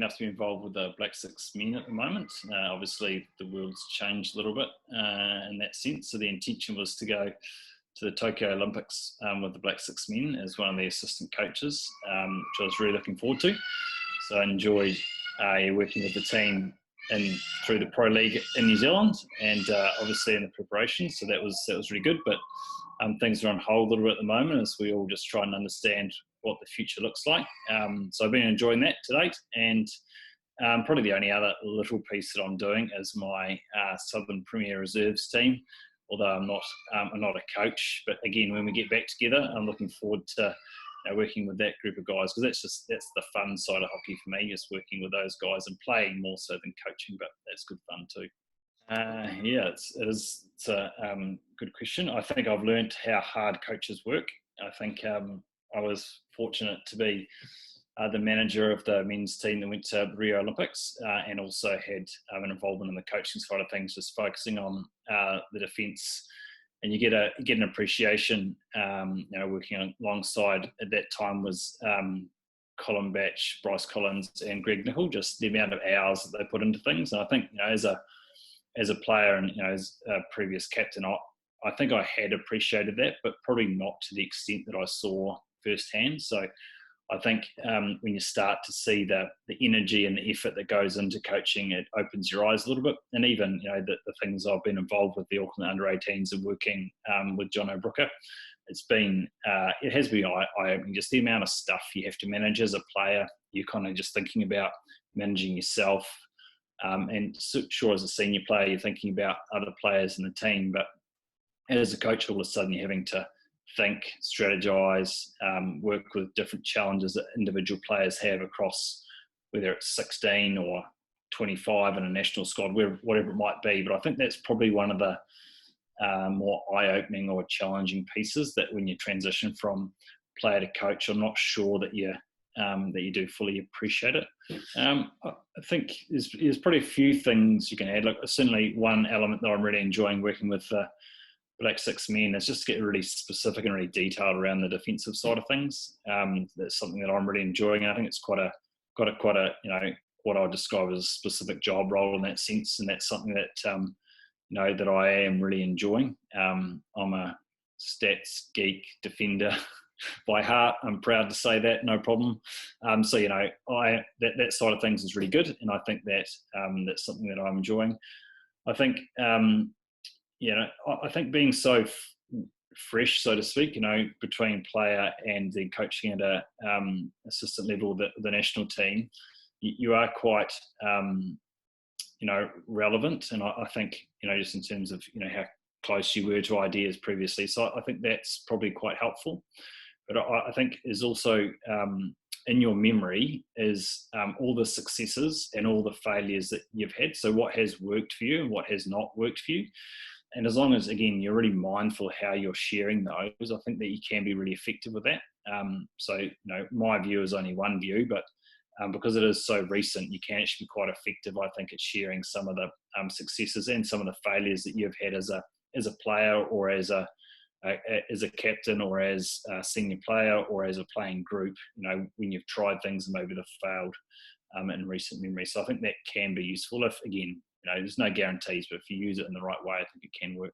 enough to be involved with the BlackSticks men at the moment. Obviously, the world's changed a little bit in that sense. So the intention was to go to the Tokyo Olympics with the BlackSticks men as one of the assistant coaches, which I was really looking forward to. So I enjoyed working with the team through the Pro League in New Zealand, and obviously in the preparation. So that was really good. But things are on hold a little bit at the moment as we all just try and understand what the future looks like. So I've been enjoying that to date, and probably the only other little piece that I'm doing is my Southern Premier Reserves team. Although I'm not a coach, but again, when we get back together, I'm looking forward to working with that group of guys, because that's the fun side of hockey for me, just working with those guys and playing more so than coaching. But that's good fun too. Yeah, it's a good question. I think I've learned how hard coaches work. I think I was fortunate to be the manager of the men's team that went to Rio Olympics, and also had an involvement in the coaching side of things, just focusing on the defence. And you get an appreciation, working alongside at that time was Colin Batch, Bryce Collins, and Greg Nicol, just the amount of hours that they put into things. And I think as a player and as a previous captain, I think I had appreciated that, but probably not to the extent that I saw firsthand. So I think when you start to see the energy and the effort that goes into coaching, it opens your eyes a little bit. And even the things I've been involved with, the Auckland under-18s and working with John O'Brooker, it has been eye-opening. Just the amount of stuff you have to manage as a player. You're kind of just thinking about managing yourself, and sure, as a senior player, you're thinking about other players in the team. But as a coach, all of a sudden you're having to think, strategize, work with different challenges that individual players have across, whether it's 16 or 25 in a national squad, whatever it might be. But I think that's probably one of the more eye-opening or challenging pieces, that when you transition from player to coach, I'm not sure that you do fully appreciate it. I think there's probably a few things you can add. Like, certainly one element that I'm really enjoying working with BlackSticks men is just to get really specific and really detailed around the defensive side of things. That's something that I'm really enjoying. I think it's quite a what I would describe as a specific job role in that sense, and that's something that that I am really enjoying. I'm a stats geek defender by heart. I'm proud to say that, no problem. So that side of things is really good, and I think that that's something that I'm enjoying. I think I think being so fresh, so to speak, between player and then coaching at a assistant level of the national team, you are quite relevant. And I think just in terms of how close you were to ideas previously, so I think that's probably quite helpful. But I think is also in your memory is all the successes and all the failures that you've had. So what has worked for you and what has not worked for you. And as long as, again, you're really mindful how you're sharing those, I think that you can be really effective with that. My view is only one view, but because it is so recent, you can actually be quite effective, I think, at sharing some of the successes and some of the failures that you've had as a player, or as a captain, or as a senior player, or as a playing group, when you've tried things and maybe they've failed in recent memory. So I think that can be useful if, again, there's no guarantees, but if you use it in the right way, I think it can work.